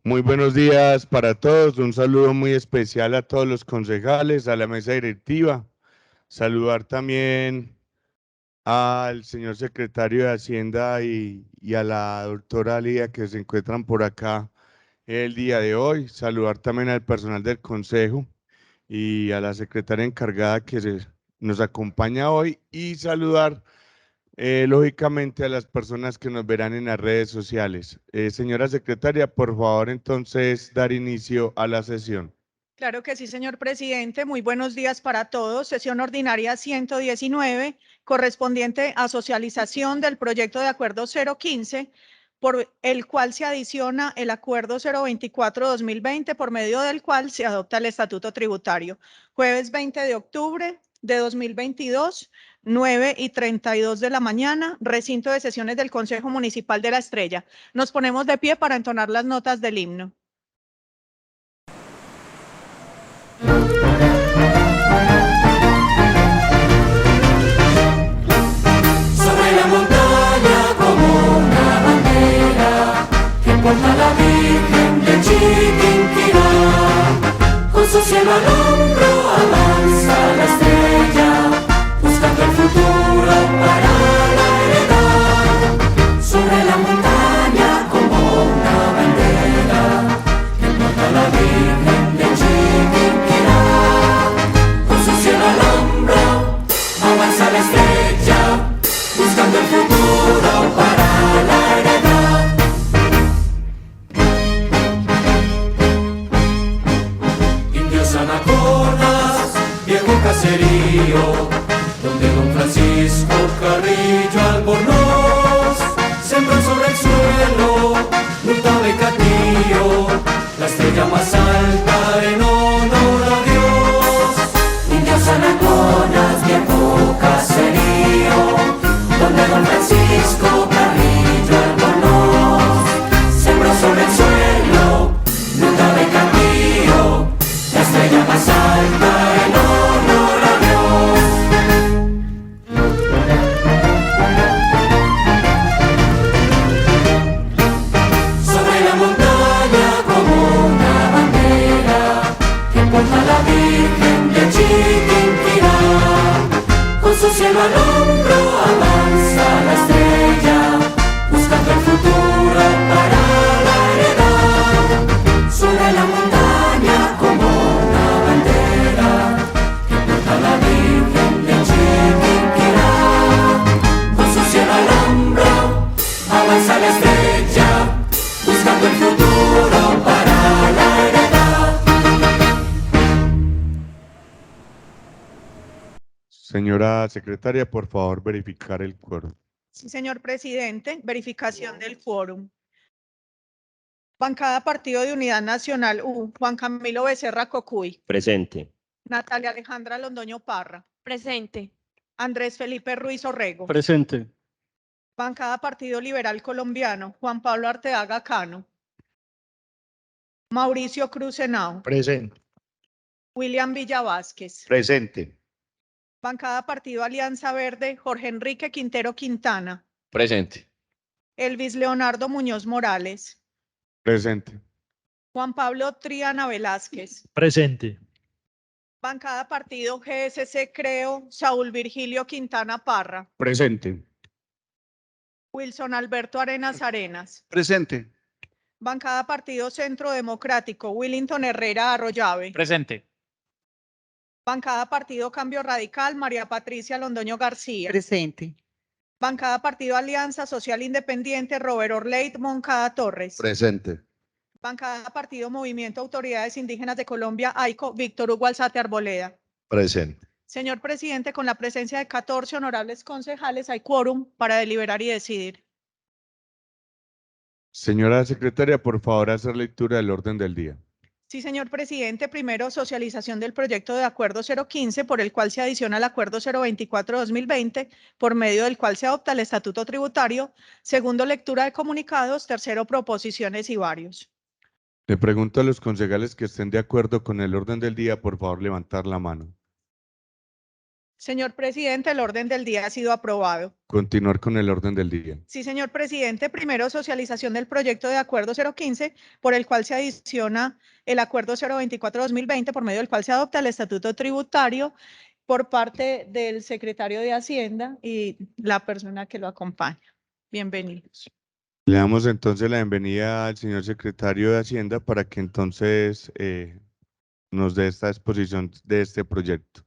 Muy buenos días para todos. Un saludo muy especial a todos los concejales, a la mesa directiva. Saludar también al señor secretario de Hacienda y a la doctora Lía que se encuentran por acá el día de hoy. Saludar también al personal del consejo y a la secretaria encargada nos acompaña hoy y saludar lógicamente a las personas que nos verán en las redes sociales. Señora secretaria, por favor, entonces dar inicio a la sesión. Claro que sí, señor presidente. Muy buenos días para todos. Sesión ordinaria 119, correspondiente a socialización del proyecto de acuerdo 015, por el cual se adiciona el acuerdo 024-2020, por medio del cual se adopta el estatuto tributario. Jueves 20 de octubre de 2022, 9:32 de la mañana, recinto de sesiones del Consejo Municipal de La Estrella. Nos ponemos de pie para entonar las notas del himno. Sobre la montaña como una bandera que porta la Virgen de Chiquinquirá, con su cielo al hombro avanza la estrella, buscando el futuro para la heredad. Sobre la montaña como una bandera que porta la Virgen de Chiquinquirá, con su cielo al hombro avanza la estrella, buscando el futuro para la heredad. Indios anacordas, viejo caserío, donde don Francisco Carrillo Albornoz sembró sobre el suelo luta becatío, la estrella más alta en honor a Dios. Indios anacordas, viejo caserío, donde don Francisco Carrillo Albornoz sembró sobre el suelo luta de Catío, la estrella más alta en honor a Dios. Sobre la montaña como una bandera que porta la Virgen de Chiquinquirá, con su cielo al hombro avanza la estrella, buscando el futuro para la heredad. Sobre la montaña como una bandera que porta la Virgen de Chiquinquirá, con su cielo al hombro avanza la estrella, buscando el futuro para la heredad. Señora secretaria, por favor, verificar el quórum. Sí, señor presidente. Verificación del quórum. Bancada Partido de Unidad Nacional U, Juan Camilo Becerra Cocuy. Presente. Natalia Alejandra Londoño Parra. Presente. Andrés Felipe Ruiz Orrego. Presente. Bancada Partido Liberal Colombiano, Juan Pablo Arteaga Cano. Mauricio Cruz Henao. Presente. William Villa Vázquez. Presente. Bancada Partido Alianza Verde, Jorge Enrique Quintero Quintana. Presente. Elvis Leonardo Muñoz Morales. Presente. Juan Pablo Triana Velázquez. Presente. Bancada Partido GSC Creo, Saúl Virgilio Quintana Parra. Presente. Wilson Alberto Arenas Arenas. Presente. Bancada Partido Centro Democrático, Willington Herrera Arroyave. Presente. Bancada Partido Cambio Radical, María Patricia Londoño García. Presente. Bancada Partido Alianza Social Independiente, Robert Orleit Moncada Torres. Presente. Bancada Partido Movimiento Autoridades Indígenas de Colombia, AICO, Víctor Hugo Alzate Arboleda. Presente. Señor presidente, con la presencia de 14 honorables concejales, hay quórum para deliberar y decidir. Señora secretaria, por favor, hacer lectura del orden del día. Sí, señor presidente. Primero, socialización del proyecto de acuerdo 015, por el cual se adiciona al acuerdo 024-2020, por medio del cual se adopta el estatuto tributario. Segundo, lectura de comunicados. Tercero, proposiciones y varios. Le pregunto a los concejales que estén de acuerdo con el orden del día, por favor, levantar la mano. Señor presidente, el orden del día ha sido aprobado. Continuar con el orden del día. Sí, señor presidente. Primero, socialización del proyecto de acuerdo 015, por el cual se adiciona el acuerdo 024-2020, por medio del cual se adopta el estatuto tributario por parte del secretario de Hacienda y la persona que lo acompaña. Bienvenidos. Le damos entonces la bienvenida al señor secretario de Hacienda para que entonces nos dé esta exposición de este proyecto.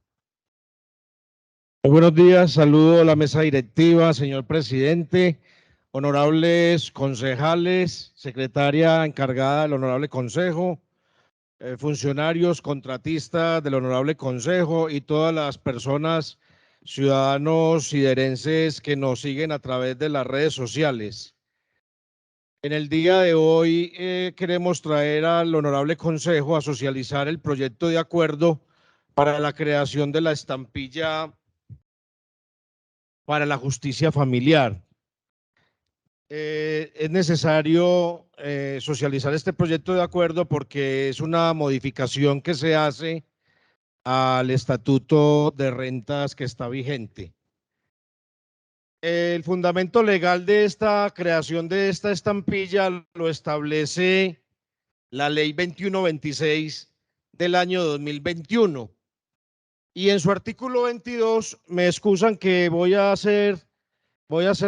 Muy buenos días, saludo a la mesa directiva, señor presidente, honorables concejales, secretaria encargada del honorable consejo, funcionarios, contratistas del honorable consejo y todas las personas, ciudadanos siderenses que nos siguen a través de las redes sociales. En el día de hoy queremos traer al honorable consejo a socializar el proyecto de acuerdo para la creación de la estampilla para la justicia familiar. Es necesario socializar este proyecto de acuerdo porque es una modificación que se hace al estatuto de rentas que está vigente. El fundamento legal de esta creación de esta estampilla lo establece la ley 2126 del año 2021. Y en su artículo 22, me excusan que voy a hacer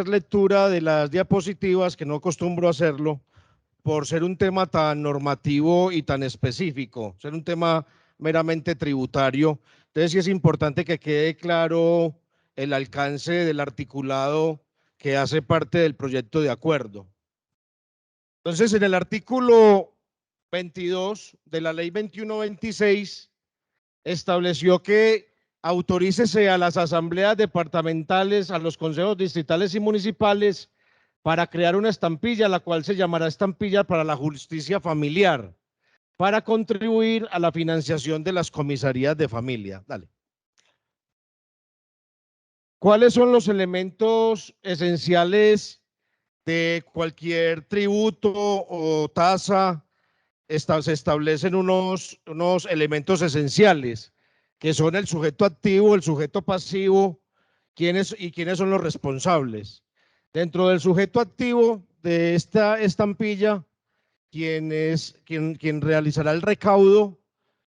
lectura de las diapositivas, que no acostumbro a hacerlo, por ser un tema tan normativo y tan específico, ser un tema meramente tributario. Entonces sí es importante que quede claro el alcance del articulado que hace parte del proyecto de acuerdo. Entonces, en el artículo 22 de la ley 2126, estableció que autorícese a las asambleas departamentales, a los consejos distritales y municipales para crear una estampilla, la cual se llamará estampilla para la justicia familiar, para contribuir a la financiación de las comisarías de familia. Dale. ¿Cuáles son los elementos esenciales de cualquier tributo o tasa? Se establecen unos elementos esenciales, que son el sujeto activo, el sujeto pasivo, quiénes son los responsables. Dentro del sujeto activo de esta estampilla, quien realizará el recaudo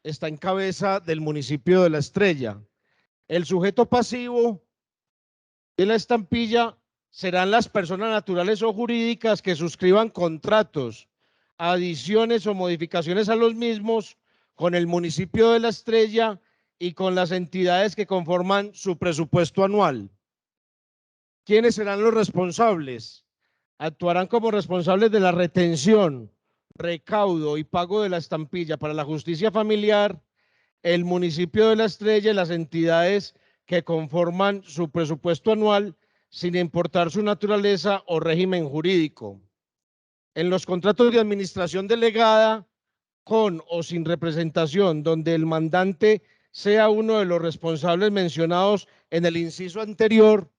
está en cabeza del municipio de La Estrella. El sujeto pasivo de la estampilla serán las personas naturales o jurídicas que suscriban contratos, adiciones o modificaciones a los mismos con el municipio de La Estrella y con las entidades que conforman su presupuesto anual. ¿Quiénes serán los responsables? Actuarán como responsables de la retención, recaudo y pago de la estampilla para la justicia familiar, el municipio de La Estrella y las entidades que conforman su presupuesto anual, sin importar su naturaleza o régimen jurídico. En los contratos de administración delegada, con o sin representación, donde el mandante sea uno de los responsables mencionados en el inciso anterior,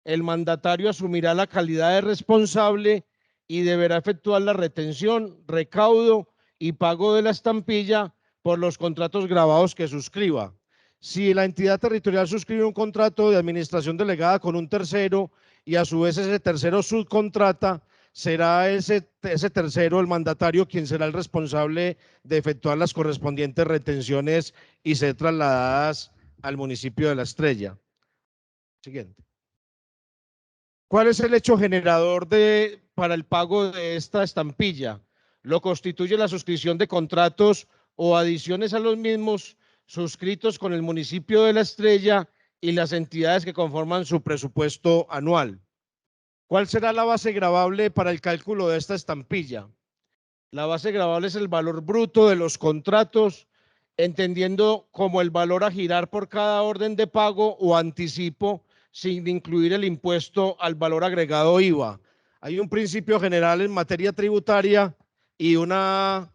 el mandatario asumirá la calidad de responsable y deberá efectuar la retención, recaudo y pago de la estampilla por los contratos grabados que suscriba. Si la entidad territorial suscribe un contrato de administración delegada con un tercero y a su vez ese tercero subcontrata, será ese tercero, el mandatario, quien será el responsable de efectuar las correspondientes retenciones y ser trasladadas al municipio de La Estrella. Siguiente. ¿Cuál es el hecho generador para el pago de esta estampilla? Lo constituye la suscripción de contratos o adiciones a los mismos suscritos con el municipio de La Estrella y las entidades que conforman su presupuesto anual. ¿Cuál será la base gravable para el cálculo de esta estampilla? La base gravable es el valor bruto de los contratos, entendiendo como el valor a girar por cada orden de pago o anticipo, sin incluir el impuesto al valor agregado IVA. Hay un principio general en materia tributaria y una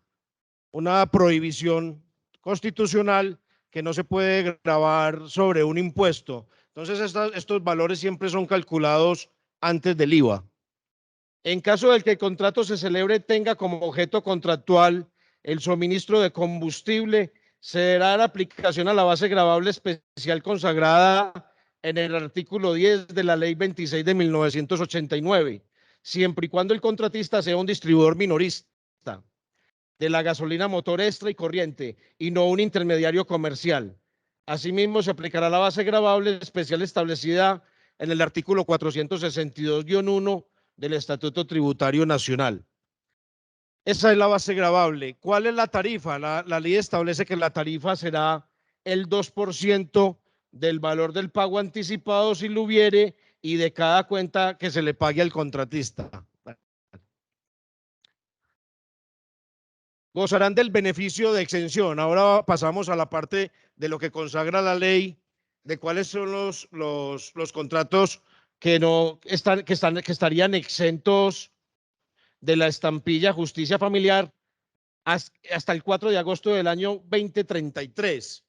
prohibición constitucional que no se puede gravar sobre un impuesto. Entonces, estos valores siempre son calculados antes del IVA. En caso de que el contrato se celebre tenga como objeto contractual el suministro de combustible, se dará aplicación a la base gravable especial consagrada en el artículo 10 de la Ley 26 de 1989, siempre y cuando el contratista sea un distribuidor minorista de la gasolina motor extra y corriente y no un intermediario comercial. Asimismo, se aplicará la base gravable especial establecida en el artículo 462-1 del Estatuto Tributario Nacional. Esa es la base gravable. ¿Cuál es la tarifa? La ley establece que la tarifa será el 2% del valor del pago anticipado si lo hubiere y de cada cuenta que se le pague al contratista. Gozarán del beneficio de exención. Ahora pasamos a la parte de lo que consagra la ley, de cuáles son los contratos que estarían exentos de la estampilla justicia familiar hasta el 4 de agosto del año 2033.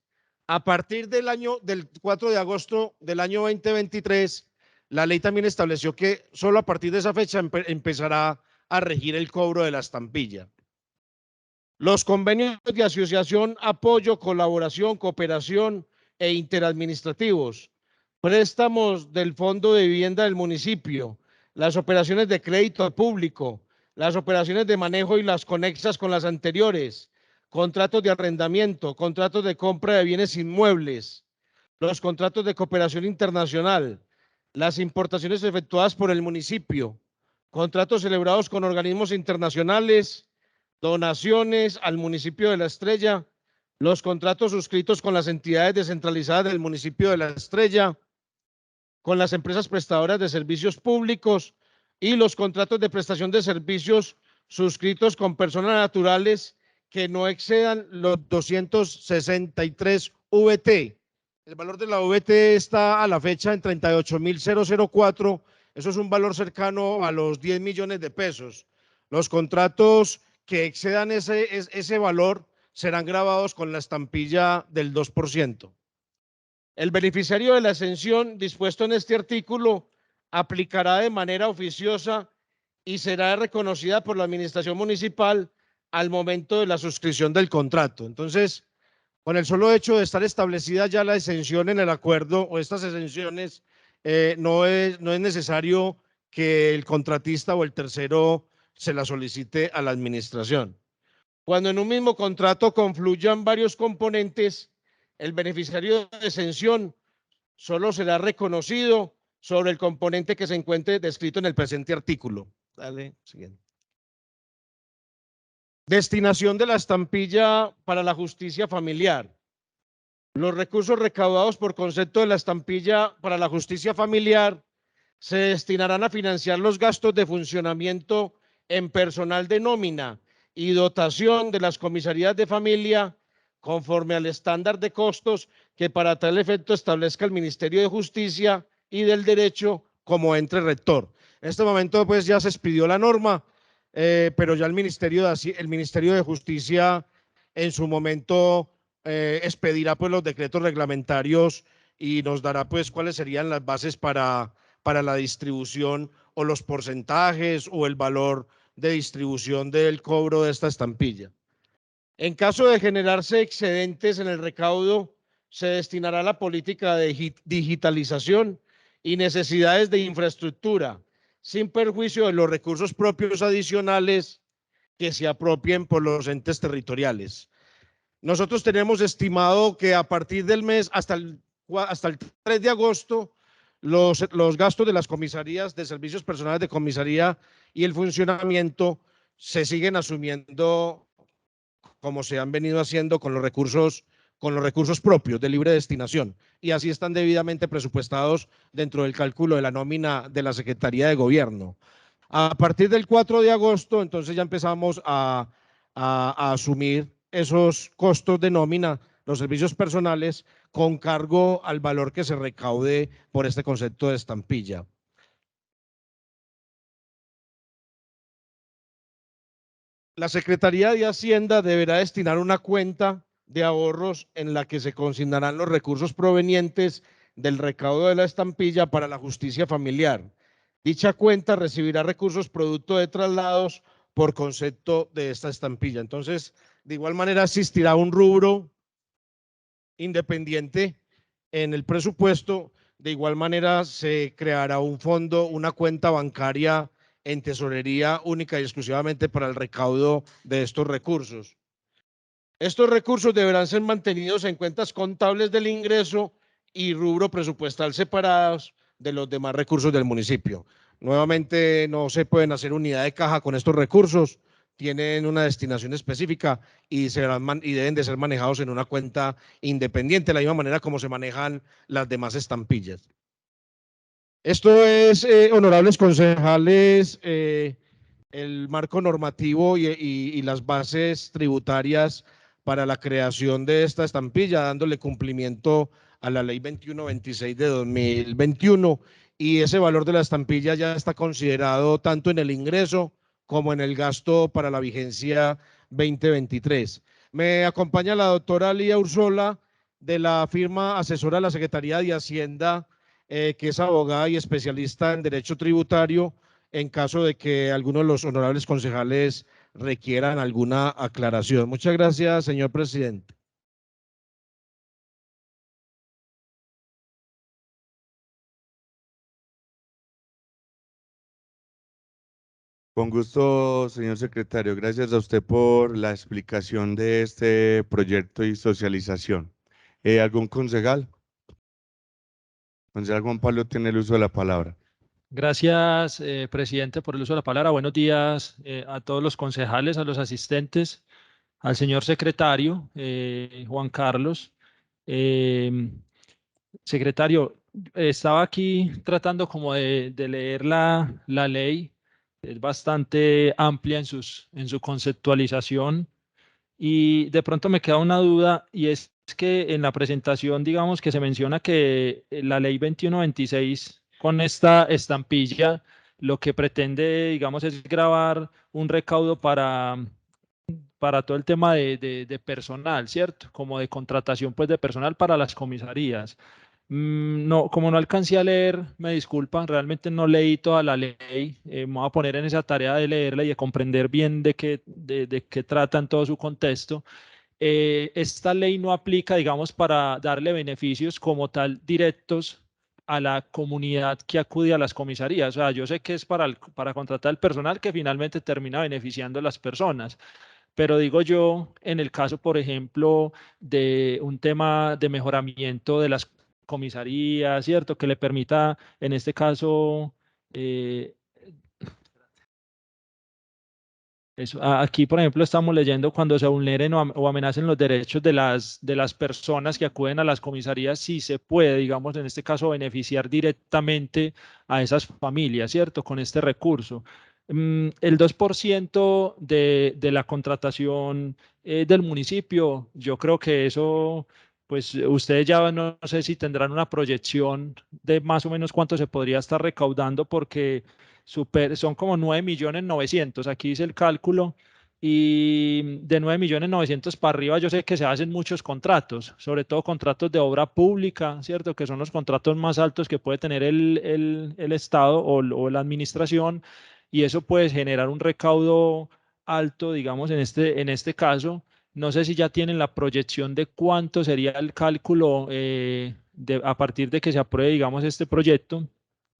A partir del 4 de agosto del año 2023, la ley también estableció que solo a partir de esa fecha empezará a regir el cobro de la estampilla. Los convenios de asociación, apoyo, colaboración, cooperación e interadministrativos, préstamos del Fondo de Vivienda del municipio, las operaciones de crédito público, las operaciones de manejo y las conexas con las anteriores, contratos de arrendamiento, contratos de compra de bienes inmuebles, los contratos de cooperación internacional, las importaciones efectuadas por el municipio, contratos celebrados con organismos internacionales, donaciones al municipio de La Estrella, los contratos suscritos con las entidades descentralizadas del municipio de La Estrella, con las empresas prestadoras de servicios públicos y los contratos de prestación de servicios suscritos con personas naturales que no excedan los 263 VT. El valor de la VT está a la fecha en 38.004. Eso es un valor cercano a los 10 millones de pesos. Los contratos que excedan ese valor serán grabados con la estampilla del 2%. El beneficiario de la exención dispuesto en este artículo aplicará de manera oficiosa y será reconocida por la administración municipal al momento de la suscripción del contrato. Entonces, con el solo hecho de estar establecida ya la exención en el acuerdo o estas exenciones, no es necesario que el contratista o el tercero se la solicite a la administración. Cuando en un mismo contrato confluyan varios componentes, el beneficiario de exención solo será reconocido sobre el componente que se encuentre descrito en el presente artículo. Dale, siguiente. Destinación de la estampilla para la justicia familiar. Los recursos recaudados por concepto de la estampilla para la justicia familiar se destinarán a financiar los gastos de funcionamiento en personal de nómina y dotación de las comisarías de familia conforme al estándar de costos que para tal efecto establezca el Ministerio de Justicia y del Derecho como ente rector. En este momento pues ya se expidió la norma, pero ya el Ministerio de Justicia en su momento expedirá pues los decretos reglamentarios y nos dará pues cuáles serían las bases para la distribución o los porcentajes o el valor de distribución del cobro de esta estampilla. En caso de generarse excedentes en el recaudo, se destinará a la política de digitalización y necesidades de infraestructura, sin perjuicio de los recursos propios adicionales que se apropien por los entes territoriales. Nosotros tenemos estimado que a partir del mes hasta el 3 de agosto, los gastos de las comisarías, de servicios personales de comisaría y el funcionamiento se siguen asumiendo como se han venido haciendo con los recursos propios de libre destinación, y así están debidamente presupuestados dentro del cálculo de la nómina de la Secretaría de Gobierno. A partir del 4 de agosto, entonces ya empezamos a asumir esos costos de nómina, los servicios personales, con cargo al valor que se recaude por este concepto de estampilla. La Secretaría de Hacienda deberá destinar una cuenta de ahorros en la que se consignarán los recursos provenientes del recaudo de la estampilla para la justicia familiar. Dicha cuenta recibirá recursos producto de traslados por concepto de esta estampilla. Entonces, de igual manera existirá un rubro independiente en el presupuesto. De igual manera, se creará un fondo, una cuenta bancaria en tesorería única y exclusivamente para el recaudo de estos recursos. Estos recursos deberán ser mantenidos en cuentas contables del ingreso y rubro presupuestal separados de los demás recursos del municipio. Nuevamente, no se pueden hacer unidad de caja con estos recursos, tienen una destinación específica y deben de ser manejados en una cuenta independiente, de la misma manera como se manejan las demás estampillas. Esto es, honorables concejales, el marco normativo y las bases tributarias para la creación de esta estampilla, dándole cumplimiento a la ley 2126 de 2021, y ese valor de la estampilla ya está considerado tanto en el ingreso como en el gasto para la vigencia 2023. Me acompaña la doctora Lía Ursola, de la firma asesora de la Secretaría de Hacienda, que es abogada y especialista en derecho tributario, en caso de que algunos de los honorables concejales requieran alguna aclaración. Muchas gracias, señor presidente. Con gusto, señor secretario. Gracias a usted por la explicación de este proyecto y socialización. ¿Algún concejal? Concejal Juan Pablo tiene el uso de la palabra. Gracias, presidente, por el uso de la palabra. Buenos días a todos los concejales, a los asistentes, al señor secretario, Juan Carlos. Secretario, estaba aquí tratando como de leer la ley. Es bastante amplia en su conceptualización y de pronto me queda una duda, y es que en la presentación, digamos que se menciona que la ley 2126 con esta estampilla lo que pretende, digamos, es grabar un recaudo para todo el tema de personal, ¿cierto? Como de contratación, pues, de personal para las comisarías. No, como no alcancé a leer, me disculpan, realmente no leí toda la ley. Me voy a poner en esa tarea de leerla y de comprender bien de qué trata en todo su contexto. Esta ley no aplica, digamos, para darle beneficios como tal directos a la comunidad que acude a las comisarías. O sea, yo sé que es para contratar el personal que finalmente termina beneficiando a las personas. Pero digo yo, en el caso, por ejemplo, de un tema de mejoramiento de las comisarías, ¿cierto? Que le permita, en este caso, aquí, por ejemplo, estamos leyendo cuando se vulneren o amenacen los derechos de las personas que acuden a las comisarías, si se puede, digamos, en este caso, beneficiar directamente a esas familias, ¿cierto? Con este recurso. El 2% de la contratación del municipio, yo creo que eso, pues ustedes ya no sé si tendrán una proyección de más o menos cuánto se podría estar recaudando, porque son como 9.900.000, aquí dice el cálculo, y de 9.900.000 para arriba yo sé que se hacen muchos contratos, sobre todo contratos de obra pública, ¿cierto? Que son los contratos más altos que puede tener el Estado o la administración, y eso puede generar un recaudo alto, digamos, en este caso. No sé si ya tienen la proyección de cuánto sería el cálculo a partir de que se apruebe, digamos, este proyecto,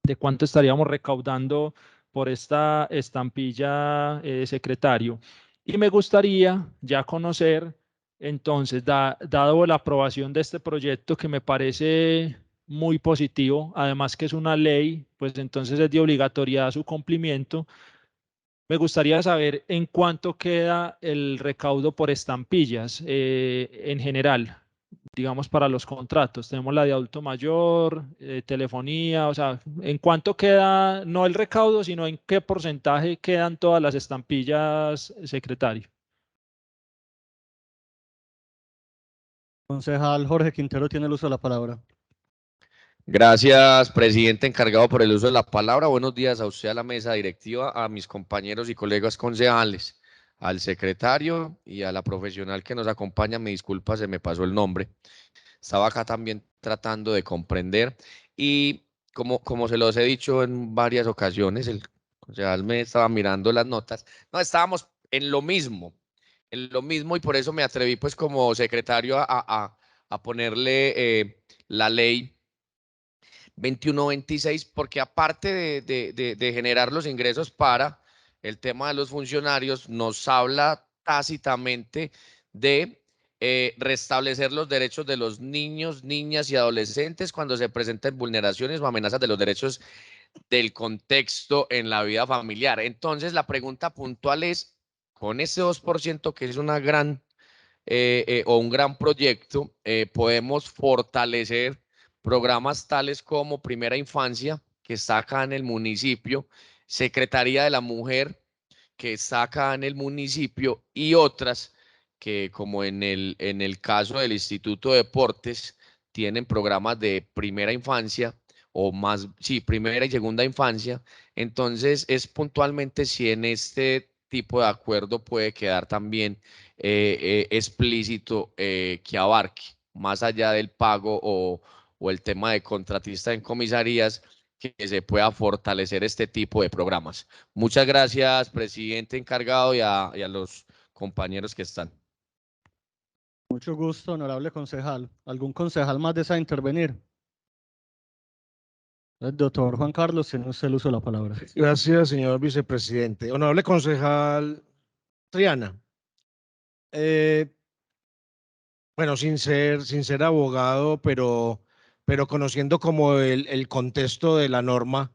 de cuánto estaríamos recaudando por esta estampilla, secretario. Y me gustaría ya conocer, entonces, dado la aprobación de este proyecto, que me parece muy positivo, además que es una ley, pues entonces es de obligatoriedad su cumplimiento. Me gustaría saber en cuánto queda el recaudo por estampillas en general, digamos, para los contratos. Tenemos la de adulto mayor, telefonía, o sea, en cuánto queda, no el recaudo, sino en qué porcentaje quedan todas las estampillas, secretario. Concejal Jorge Quintero tiene el uso de la palabra. Gracias, presidente encargado por el uso de la palabra. Buenos días a usted, a la mesa directiva, a mis compañeros y colegas concejales, al secretario y a la profesional que nos acompaña. Me disculpa, se me pasó el nombre. Estaba acá también tratando de comprender, y como se los he dicho en varias ocasiones, el concejal me estaba mirando las notas. No, estábamos en lo mismo, y por eso me atreví, pues, como secretario a ponerle la ley 2126, porque aparte de generar los ingresos para el tema de los funcionarios, nos habla tácitamente de restablecer los derechos de los niños, niñas y adolescentes cuando se presenten vulneraciones o amenazas de los derechos del contexto en la vida familiar. Entonces, la pregunta puntual es, con ese 2%, que es una gran o un gran proyecto, podemos fortalecer programas tales como Primera Infancia, que está acá en el municipio, Secretaría de la Mujer, que está acá en el municipio, y otras que, como en el caso del Instituto de Deportes, tienen programas de primera infancia o más, sí, primera y segunda infancia. Entonces, es puntualmente si en este tipo de acuerdo puede quedar también explícito que abarque, más allá del pago o el tema de contratista en comisarías, que se pueda fortalecer este tipo de programas. Muchas gracias, presidente encargado, y a los compañeros que están. Mucho gusto, honorable concejal. ¿Algún concejal más desea intervenir? El doctor Juan Carlos, tiene usted el uso de la palabra. Gracias, señor vicepresidente. Honorable concejal Triana. Bueno, sin ser abogado, pero conociendo como el contexto de la norma,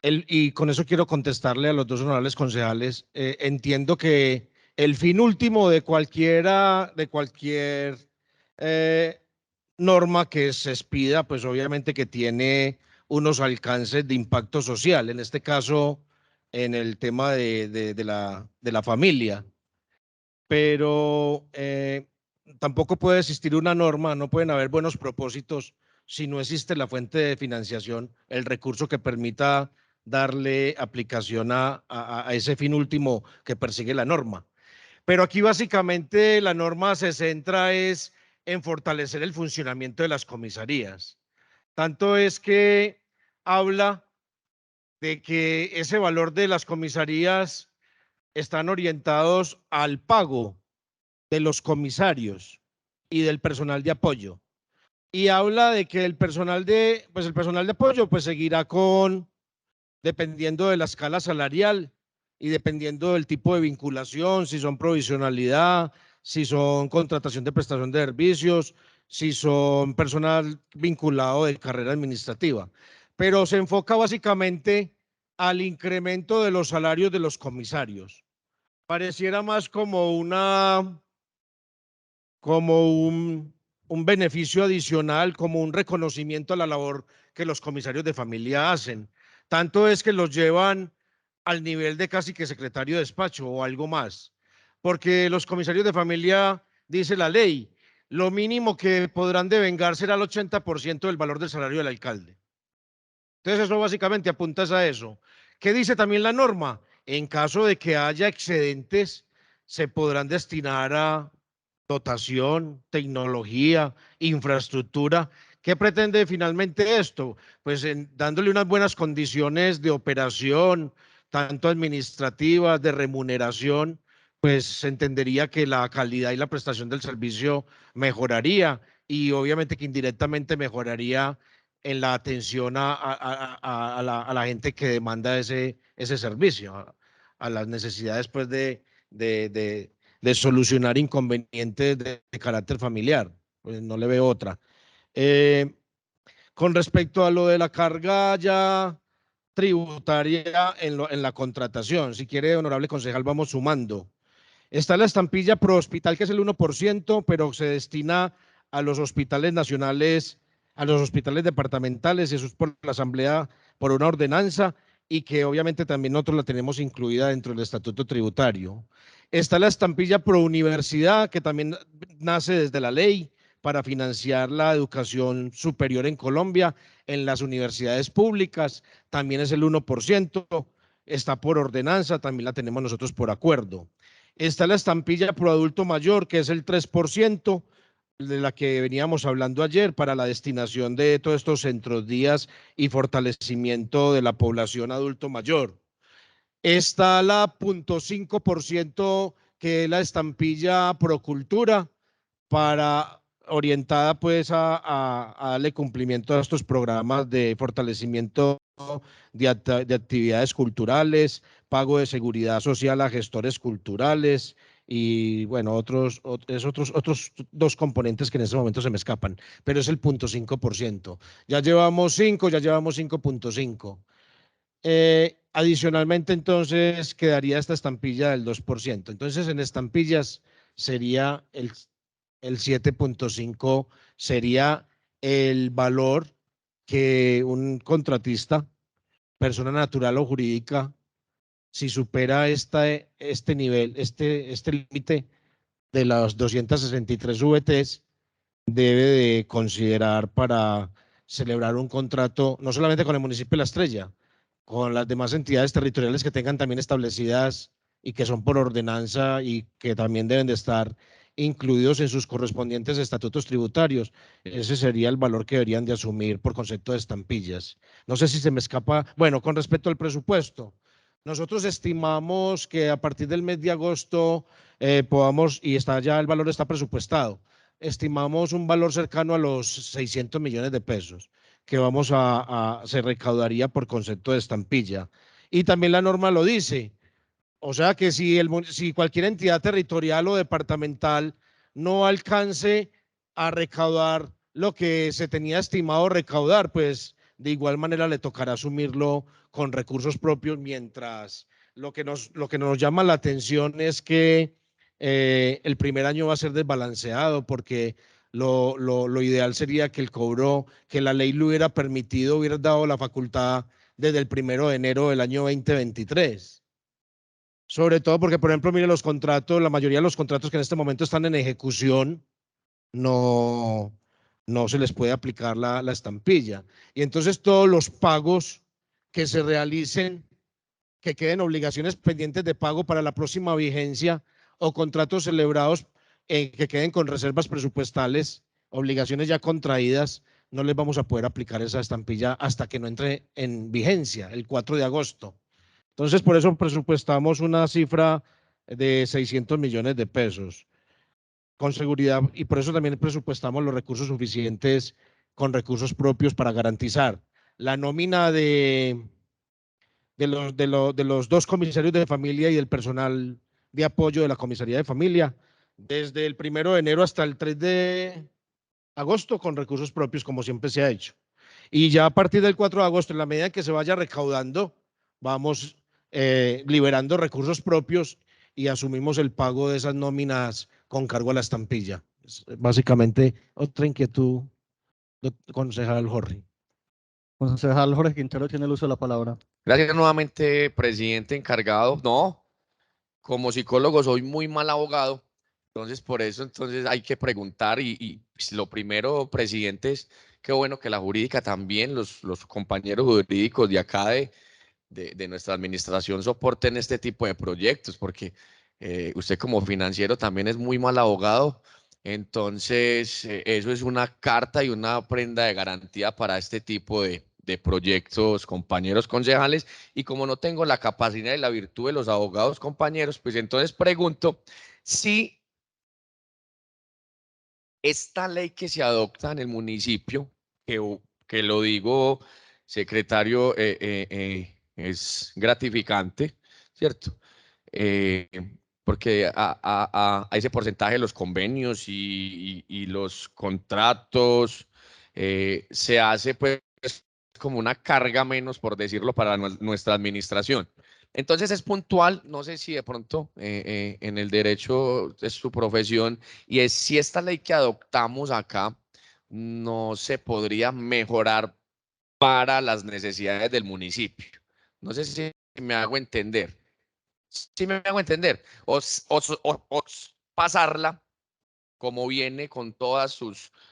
y con eso quiero contestarle a los dos honorables concejales. Entiendo que el fin último de cualquier norma que se expida, pues obviamente que tiene unos alcances de impacto social, en este caso en el tema de la familia. Pero tampoco puede existir una norma, no pueden haber buenos propósitos si no existe la fuente de financiación, el recurso que permita darle aplicación a ese fin último que persigue la norma. Pero aquí básicamente la norma se centra es en fortalecer el funcionamiento de las comisarías. Tanto es que habla de que ese valor de las comisarías están orientados al pago de los comisarios y del personal de apoyo. Y habla de que el personal de apoyo pues seguirá dependiendo de la escala salarial y dependiendo del tipo de vinculación, si son provisionalidad, si son contratación de prestación de servicios, si son personal vinculado de carrera administrativa. Pero se enfoca básicamente al incremento de los salarios de los comisarios. Pareciera más como un beneficio adicional, como un reconocimiento a la labor que los comisarios de familia hacen. Tanto es que los llevan al nivel de casi que secretario de despacho o algo más, porque los comisarios de familia, dice la ley, lo mínimo que podrán devengar será el 80% del valor del salario del alcalde. Entonces eso básicamente apunta a eso. ¿Qué dice también la norma? En caso de que haya excedentes, se podrán destinar a dotación, tecnología, infraestructura. ¿Qué pretende finalmente esto? Pues dándole unas buenas condiciones de operación, tanto administrativas, de remuneración, pues se entendería que la calidad y la prestación del servicio mejoraría y obviamente que indirectamente mejoraría en la atención a la gente que demanda ese servicio, a las necesidades pues de solucionar inconvenientes de carácter familiar. Pues no le veo otra. Con respecto a lo de la carga ya tributaria en la contratación, si quiere, honorable concejal, vamos sumando. Está la estampilla pro hospital, que es el 1%, pero se destina a los hospitales nacionales, a los hospitales departamentales, y eso es por la Asamblea, por una ordenanza, y que obviamente también nosotros la tenemos incluida dentro del estatuto tributario. Está la estampilla pro universidad, que también nace desde la ley para financiar la educación superior en Colombia, en las universidades públicas, también es el 1%, está por ordenanza, también la tenemos nosotros por acuerdo. Está la estampilla pro adulto mayor, que es el 3%, de la que veníamos hablando ayer, para la destinación de todos estos centros días y fortalecimiento de la población adulto mayor. Está la 0.5%, que es la estampilla pro cultura, para orientada pues a darle cumplimiento a estos programas de fortalecimiento de actividades culturales, pago de seguridad social a gestores culturales y bueno, otros dos componentes que en este momento se me escapan, pero es el 0.5%. Ya llevamos 5, ya llevamos 5.5. Adicionalmente, entonces, quedaría esta estampilla del 2%. Entonces, en estampillas sería el 7.5, sería el valor que un contratista, persona natural o jurídica, si supera este nivel, este límite de las 263 VTs, debe de considerar para celebrar un contrato, no solamente con el municipio de La Estrella, con las demás entidades territoriales que tengan también establecidas y que son por ordenanza y que también deben de estar incluidos en sus correspondientes estatutos tributarios. Ese sería el valor que deberían de asumir por concepto de estampillas. No sé si se me escapa. Bueno, con respecto al presupuesto, nosotros estimamos que a partir del mes de agosto podamos, y está ya el valor está presupuestado, estimamos un valor cercano a los 600 millones de pesos que se recaudaría por concepto de estampilla. Y también la norma lo dice. O sea que si cualquier entidad territorial o departamental no alcance a recaudar lo que se tenía estimado recaudar, pues de igual manera le tocará asumirlo con recursos propios, mientras lo que nos llama la atención es que el primer año va a ser desbalanceado, porque lo ideal sería que el cobro, que la ley lo hubiera permitido, hubiera dado la facultad desde el 1 de enero del año 2023. Sobre todo porque, por ejemplo, mire los contratos, la mayoría de los contratos que en este momento están en ejecución, no se les puede aplicar la estampilla. Y entonces todos los pagos que se realicen, que queden obligaciones pendientes de pago para la próxima vigencia o contratos celebrados que queden con reservas presupuestales, obligaciones ya contraídas, no les vamos a poder aplicar esa estampilla hasta que no entre en vigencia el 4 de agosto. Entonces, por eso presupuestamos una cifra de 600 millones de pesos con seguridad, y por eso también presupuestamos los recursos suficientes con recursos propios para garantizar la nómina de los dos comisarios de familia y del personal de apoyo de la comisaría de familia desde el 1 de enero hasta el 3 de agosto con recursos propios, como siempre se ha hecho. Y ya a partir del 4 de agosto, en la medida que se vaya recaudando, vamos liberando recursos propios y asumimos el pago de esas nóminas con cargo a la estampilla. Básicamente, otra inquietud, concejal Jorge. Concejal Jorge Quintero tiene el uso de la palabra. Gracias nuevamente, presidente encargado. No, como psicólogo soy muy mal abogado, entonces por eso hay que preguntar y pues, lo primero, presidente, es qué bueno que la jurídica también, los compañeros jurídicos de acá de nuestra administración soporten este tipo de proyectos, porque usted como financiero también es muy mal abogado, entonces eso es una carta y una prenda de garantía para este tipo de proyectos, compañeros concejales, y como no tengo la capacidad y la virtud de los abogados compañeros, pues entonces pregunto si esta ley que se adopta en el municipio, que lo digo, secretario, es gratificante, ¿cierto? Porque a ese porcentaje de los convenios y los contratos se hace pues como una carga menos, por decirlo, para nuestra administración. Entonces es puntual, no sé si de pronto en el derecho es su profesión, y es si esta ley que adoptamos acá no se podría mejorar para las necesidades del municipio. No sé si me hago entender. Si me hago entender. O pasarla como viene con todas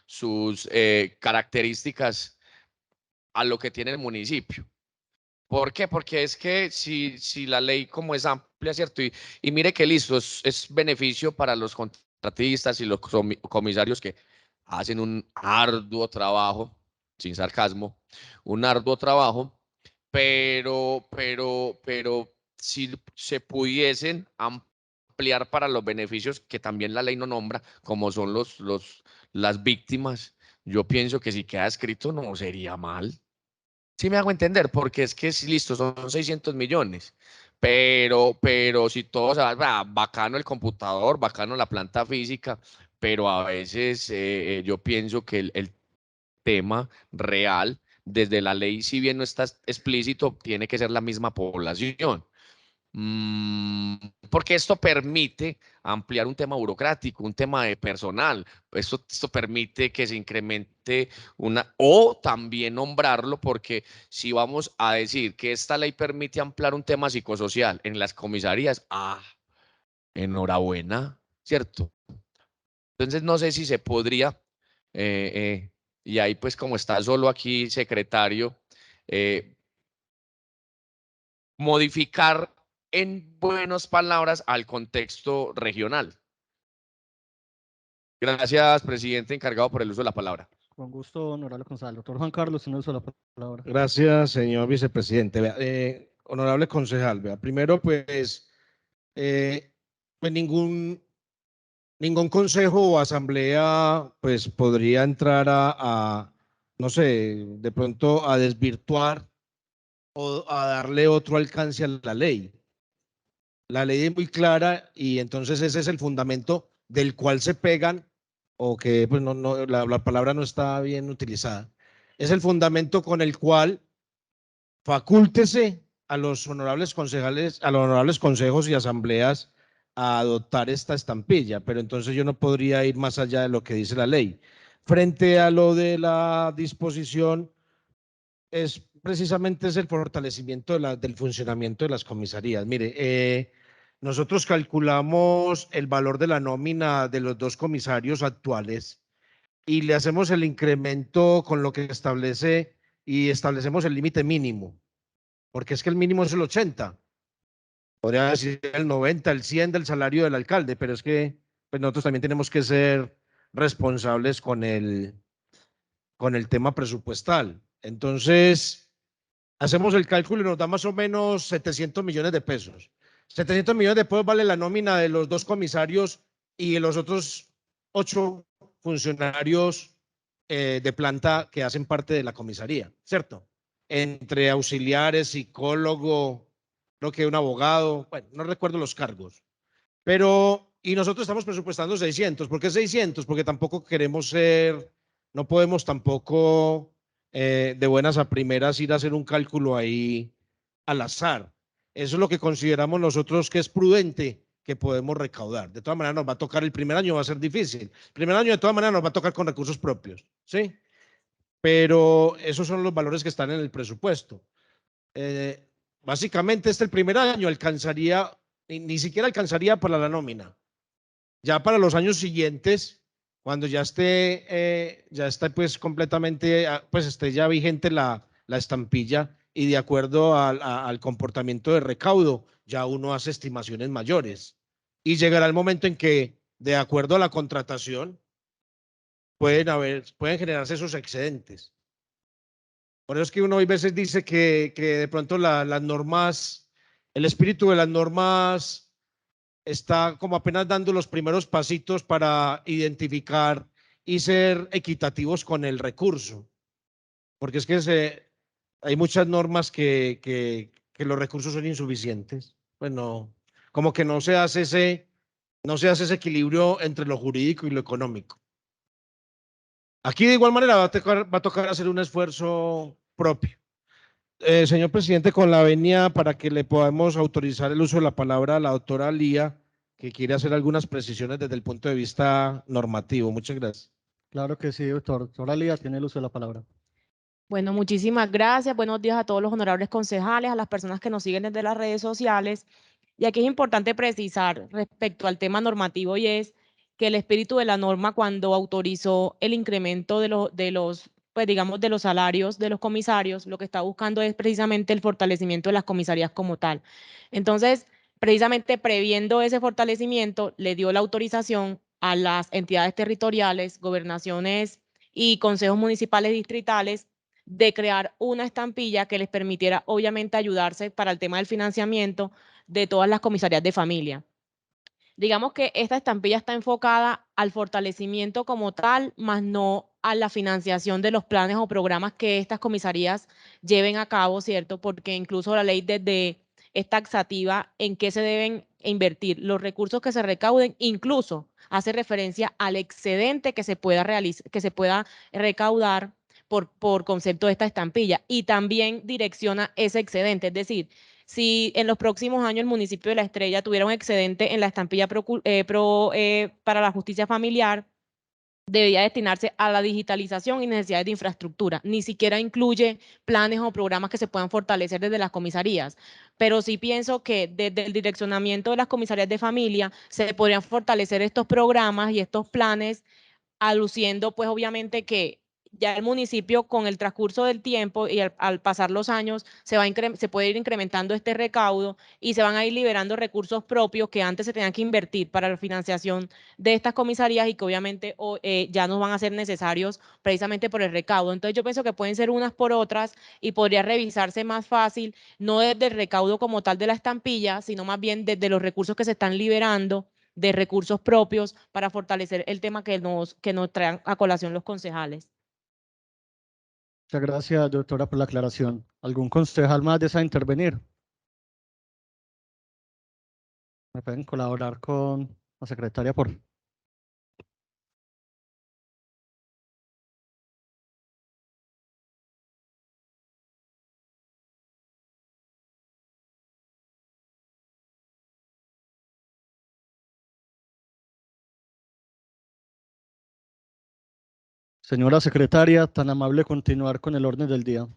sus características a lo que tiene el municipio. ¿Por qué? Porque es que si la ley como es amplia, ¿cierto? Y mire que listo, es beneficio para los contratistas y los comisarios que hacen un arduo trabajo, sin sarcasmo, un arduo trabajo, pero si se pudiesen ampliar para los beneficios que también la ley no nombra, como son los las víctimas, yo pienso que si queda escrito no sería mal. Sí me hago entender, porque es que es listo, son 600 millones, pero si todo se va, bacano el computador, bacano la planta física, pero a veces yo pienso que el tema real, desde la ley, si bien no está explícito, tiene que ser la misma población. Porque esto permite ampliar un tema burocrático, un tema de personal. Esto permite que se incremente o también nombrarlo, porque si vamos a decir que esta ley permite ampliar un tema psicosocial en las comisarías, enhorabuena, ¿cierto? Entonces no sé si se podría, y ahí pues como está solo aquí secretario, modificar en buenas palabras al contexto regional. Gracias, presidente, encargado por el uso de la palabra. Con gusto, honorable concejal. Doctor Juan Carlos, tiene el uso de la palabra. Gracias, señor vicepresidente. Vea, honorable concejal, vea, primero, pues ningún consejo o asamblea pues podría entrar no sé, de pronto a desvirtuar o a darle otro alcance a la ley. La ley es muy clara y entonces ese es el fundamento del cual se pegan, o que pues la palabra no está bien utilizada. Es el fundamento con el cual facúltese a los honorables concejales, a los honorables consejos y asambleas a adoptar esta estampilla, pero entonces yo no podría ir más allá de lo que dice la ley. Frente a lo de la disposición, es precisamente el fortalecimiento del funcionamiento de las comisarías. Mire, nosotros calculamos el valor de la nómina de los 2 comisarios actuales y le hacemos el incremento con lo que establece y establecemos el límite mínimo, porque es que el mínimo es el 80. Podría decir el 90, el 100 del salario del alcalde, pero es que pues nosotros también tenemos que ser responsables con el tema presupuestal. Entonces, hacemos el cálculo y nos da más o menos 700 millones de pesos. 700 millones de pesos vale la nómina de los 2 comisarios y de los otros 8 funcionarios de planta que hacen parte de la comisaría, ¿cierto? Entre auxiliares, psicólogo, creo que un abogado, bueno, no recuerdo los cargos. Pero, y nosotros estamos presupuestando 600. ¿Por qué 600? Porque tampoco queremos ser, no podemos tampoco de buenas a primeras ir a hacer un cálculo ahí al azar. Eso es lo que consideramos nosotros que es prudente que podemos recaudar. De todas maneras nos va a tocar, el primer año va a ser difícil. El primer año de todas maneras nos va a tocar con recursos propios, ¿sí? Pero esos son los valores que están en el presupuesto. Básicamente el primer año alcanzaría, ni siquiera alcanzaría para la nómina. Ya para los años siguientes, cuando ya esté pues completamente, pues esté ya vigente la estampilla y de acuerdo al comportamiento de recaudo, ya uno hace estimaciones mayores. Y llegará el momento en que, de acuerdo a la contratación, pueden generarse esos excedentes. Por eso es que uno a veces dice que de pronto las normas, el espíritu de las normas está como apenas dando los primeros pasitos para identificar y ser equitativos con el recurso. Porque es que hay muchas normas que los recursos son insuficientes. Bueno, como que no se hace ese equilibrio entre lo jurídico y lo económico. Aquí de igual manera va a tocar hacer un esfuerzo propio. Señor presidente, con la venia para que le podamos autorizar el uso de la palabra a la doctora Lía, que quiere hacer algunas precisiones desde el punto de vista normativo. Muchas gracias. Claro que sí, doctor. Doctora Lía, tiene el uso de la palabra. Bueno, muchísimas gracias. Buenos días a todos los honorables concejales, a las personas que nos siguen desde las redes sociales. Y aquí es importante precisar respecto al tema normativo, y es que el espíritu de la norma, cuando autorizó el incremento de los salarios de los comisarios, lo que está buscando es precisamente el fortalecimiento de las comisarías como tal. Entonces, precisamente previendo ese fortalecimiento, le dio la autorización a las entidades territoriales, gobernaciones y consejos municipales distritales de crear una estampilla que les permitiera obviamente ayudarse para el tema del financiamiento de todas las comisarías de familia. Digamos que esta estampilla está enfocada al fortalecimiento como tal, más no a la financiación de los planes o programas que estas comisarías lleven a cabo, ¿cierto? Porque incluso la ley es taxativa en qué se deben invertir los recursos que se recauden, incluso hace referencia al excedente que se pueda recaudar por concepto de esta estampilla, y también direcciona ese excedente. Es decir, si en los próximos años el municipio de La Estrella tuviera un excedente en la estampilla para la justicia familiar, debería destinarse a la digitalización y necesidades de infraestructura. Ni siquiera incluye planes o programas que se puedan fortalecer desde las comisarías. Pero sí pienso que desde el direccionamiento de las comisarías de familia se podrían fortalecer estos programas y estos planes, aluciendo pues obviamente que ya el municipio con el transcurso del tiempo y al pasar los años se puede ir incrementando este recaudo y se van a ir liberando recursos propios que antes se tenían que invertir para la financiación de estas comisarías y que obviamente ya no van a ser necesarios precisamente por el recaudo. Entonces yo pienso que pueden ser unas por otras y podría revisarse más fácil, no desde el recaudo como tal de la estampilla, sino más bien desde los recursos que se están liberando de recursos propios para fortalecer el tema que nos traen a colación los concejales. Muchas gracias, doctora, por la aclaración. ¿Algún concejal más desea intervenir? ¿Me pueden colaborar con la secretaria, por favor? Señora secretaria, tan amable continuar con el orden del día.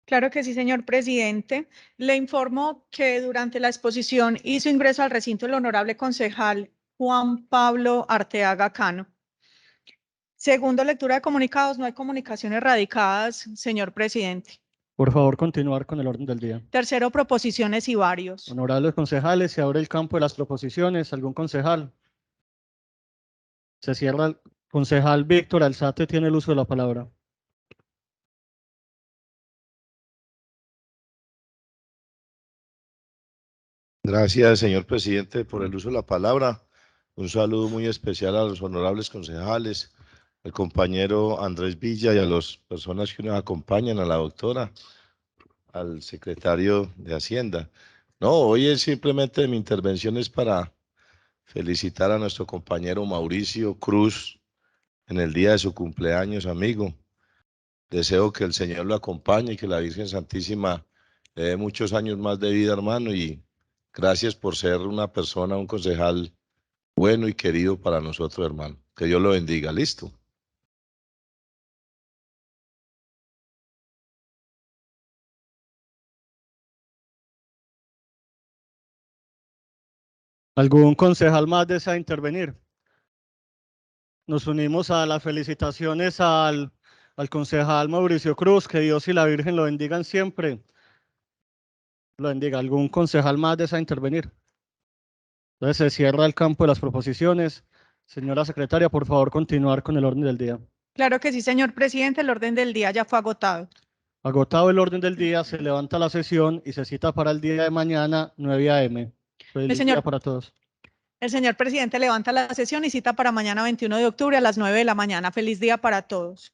Claro que sí, señor presidente. Le informo que durante la exposición hizo ingreso al recinto el honorable concejal Juan Pablo Arteaga Cano. Segundo, lectura de comunicados. No hay comunicaciones radicadas, señor presidente. Por favor, continuar con el orden del día. Tercero, proposiciones y varios. Honorables concejales, se abre el campo de las proposiciones. ¿Algún concejal? Se cierra. El concejal Víctor Alzate tiene el uso de la palabra. Gracias, señor presidente, por el uso de la palabra. Un saludo muy especial a los honorables concejales, al compañero Andrés Villa y a las personas que nos acompañan, a la doctora, al secretario de Hacienda. No, hoy es simplemente mi intervención es para felicitar a nuestro compañero Mauricio Cruz en el día de su cumpleaños, amigo. Deseo que el Señor lo acompañe y que la Virgen Santísima le dé muchos años más de vida, hermano, y gracias por ser una persona, un concejal bueno y querido para nosotros, hermano. Que Dios lo bendiga. ¿Listo? ¿Algún concejal más desea intervenir? Nos unimos a las felicitaciones al concejal Mauricio Cruz. Que Dios y la Virgen lo bendigan siempre. Lo bendiga. ¿Algún concejal más desea intervenir? Entonces se cierra el campo de las proposiciones. Señora secretaria, por favor, continuar con el orden del día. Claro que sí, señor presidente. El orden del día ya fue agotado. Agotado el orden del día, se levanta la sesión y se cita para el día de mañana, 9 a.m. Feliz día para todos. El señor presidente levanta la sesión y cita para mañana 21 de octubre a las 9 de la mañana. Feliz día para todos.